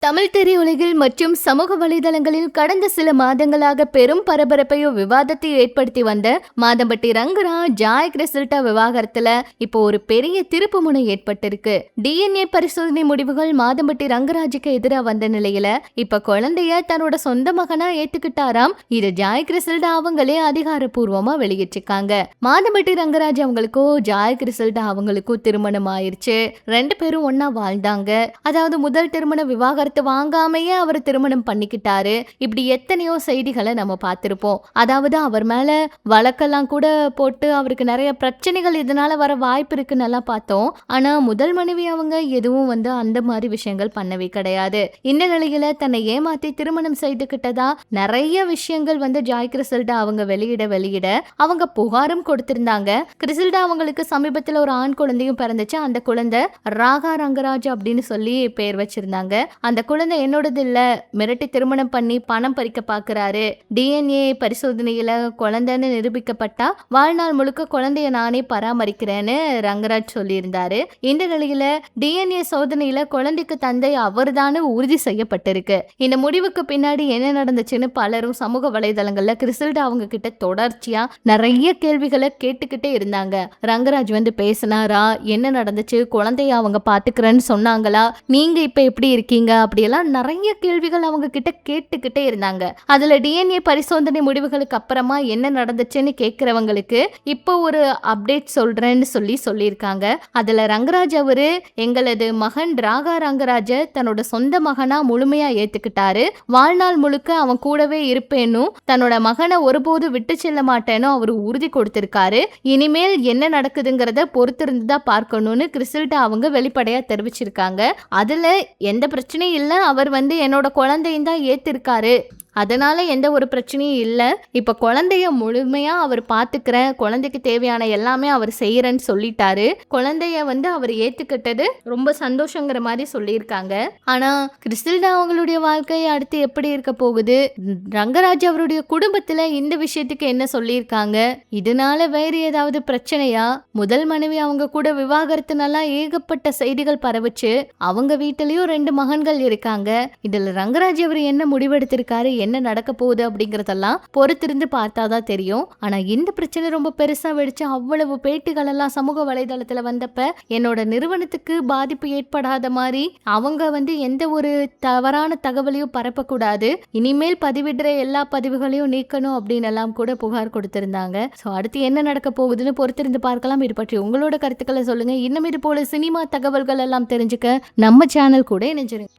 தமிழ் திரையுலகில் மற்றும் சமூக வலைதளங்களில் கடந்த சில மாதங்களாக பெரும் பரபரப்பையும் விவாதத்தையும் ஏற்படுத்தி வந்த மாதம்பட்டி ரங்கராஜ் ஜாய் கிறிஸ்டா விவாகரத்துல இப்போ ஒரு பெரிய திருப்பு முனை ஏற்பட்டிருக்கு. DNA பரிசோதனை முடிவுகள் மாதம்பட்டி ரங்கராஜுக்கு எதிராக வந்த நிலையில இப்ப குழந்தைய தன்னோட சொந்த மகனா ஏத்துக்கிட்டாராம். இது ஜாய் கிறிஸ்டா அவங்களே அதிகாரப்பூர்வமா வெளியிட்டிருக்காங்க. மாதம்பட்டி ரங்கராஜ் அவங்களுக்கும் ஜாய் கிறிஸ்டா அவங்களுக்கும் திருமணம் ஆயிருச்சு. 2 பேரும் ஒன்னா வாழ்ந்தாங்க. அதாவது முதல் திருமண விவாகரத்து வாங்காமையே அவர் திருமணம் பண்ணிக்கிட்டாரு. இப்படி எத்தனையோ செய்திகளை நம்ம பார்த்திருப்போம். அதாவது அவர் மேல வழக்கெல்லாம் கூட போட்டு அவருக்கு நிறைய பிரச்சனைகள் இதனால வர வாய்ப்பு இருக்குன்னு எல்லாம் பார்த்தோம். ஆனா முதல் மனைவி அவங்க எதுவும் அந்த மாதிரி விஷயங்கள் பண்ணவே கிடையாது. இந்த நிலையில தன்னை ஏமாத்தி திருமணம் செய்துகிட்டதா நிறைய விஷயங்கள் ஜாய் கிறிஸ்டா அவங்க வெளியிட அவங்க புகாரும் கொடுத்திருந்தாங்க. கிறிஸ்டா அவங்களுக்கு சமீபத்தில் ஒரு ஆண் குழந்தையும் பிறந்துச்சு. அந்த குழந்தை ராகா ரங்கராஜ் அப்படின்னு சொல்லி பேர் வச்சிருந்தாங்க. அந்த குழந்தை என்னோடது இல்ல, மிரட்டி திருமணம் பண்ணி பணம் பறிக்க பாக்குறாரு. DNA பரிசோதனையில குழந்தைன்னு நிரூபிக்கப்பட்டா வாழ்நாள் முழுக்க குழந்தைய நானே பராமரிக்கிறேன்னு ரங்கராஜ் சொல்லியிருந்தாரு. இந்த நிலையில DNA சோதனையில குழந்தைக்கு தந்தை அவர்தானு உறுதி செய்யப்பட்டிருக்கு. இந்த முடிவுக்கு பின்னாடி என்ன நடந்துச்சுன்னு பலரும் சமூக வலைதளங்கள்ல கிறிஸ்டா அவங்க கிட்ட தொடர்ச்சியா நிறைய கேள்விகளை கேட்டுக்கிட்டே இருந்தாங்க. ரங்கராஜ் பேசினாரா, என்ன நடந்துச்சு, குழந்தைய அவங்க பாத்துக்கிறேன்னு சொன்னாங்களா, நீங்க இப்ப எப்படி இருக்கீங்க, அப்படியெல்லாம் நிறைய கேள்விகள் அவங்க கிட்ட கேட்டுக்கிட்டே இருந்தாங்க. அதுல DNA பரிசோதனை முடிவுகளுக்கு அப்புறமா என்ன நடந்துச்சுன்னு கேட்கிறவங்களுக்கு இப்போ ஒரு அப்டேட் சொல்றேன்னு சொல்லியிருக்காங்க. அதுல ரங்கராஜ் அவரு எங்களது மகன் ராகா ரங்கராஜ தன்னோட சொந்த மகனா முழுமையா ஏத்துக்கிட்டாரு. வாழ்நாள் முழுக்க அவன் கூடவே இருப்பேனும் தன்னோட மகனை ஒருபோது விட்டு செல்ல மாட்டேனும் அவரு உறுதி கொடுத்திருக்காரு. இனிமேல் என்ன நடக்குதுங்கிறத பொறுத்திருந்துதான் பார்க்கணும்னு கிறிஸ்டா அவங்க வெளிப்படையா தெரிவிச்சிருக்காங்க. அதுல எந்த பிரச்சனையும் இல்ல, அவர் என்னோட குழந்தையும் தான் ஏத்திருக்காரு, அதனால எந்த ஒரு பிரச்சனையும் இல்லை. இப்போ குழந்தைய முழுமையா அவர் பார்த்துக்கிறேன், குழந்தைக்கு தேவையான எல்லாமே அவர் செய்யறேன்னு சொல்லிட்டாரு. குழந்தைய அவர் ஏத்துக்கிட்டது ரொம்ப சந்தோஷங்கிற மாதிரி சொல்லியிருக்காங்க. ஆனா கிறிஸ்டா அவங்களுடைய வாழ்க்கை அடுத்து எப்படி இருக்க போகுது, ரங்கராஜ் அவருடைய குடும்பத்துல இந்த விஷயத்துக்கு என்ன சொல்லியிருக்காங்க, இதனால வேற ஏதாவது பிரச்சனையா, முதல் மனைவி அவங்க கூட விவாகரத்துனால ஏகப்பட்ட செய்திகள் பரவுச்சு. அவங்க வீட்டிலயும் 2 மகன்கள் இருக்காங்க. இதுல ரங்கராஜ் அவர் என்ன முடிவெடுத்திருக்காரு, என்ன நடக்க போகுது அப்படிங்கறதெல்லாம் பொறுத்திருந்து பார்த்தாதான் தெரியும். ஆனா இந்த பிரச்சனை ரொம்ப பெருசா வெடிச்சு அவ்வளவு பேட்டிகள் எல்லாம் சமூக வலைதளத்துல வந்தப்ப என்னோட நிறுவனத்துக்கு பாதிப்பு ஏற்படாத மாதிரி அவங்க எந்த ஒரு தவறான தகவலையும் பரப்பக்கூடாது, இனிமேல் பதிவிடுற எல்லா பதிவுகளையும் நீக்கணும் அப்படின்னு எல்லாம் கூட புகார் கொடுத்திருந்தாங்க. சோ அடுத்து என்ன நடக்க போகுதுன்னு பொறுத்திருந்து பார்க்கலாம். இது பற்றி உங்களோட கருத்துக்களை சொல்லுங்க. இன்னும் இது போல சினிமா தகவல்கள் எல்லாம் தெரிஞ்சுக்க நம்ம சேனல் கூட இணைஞ்சிருங்க.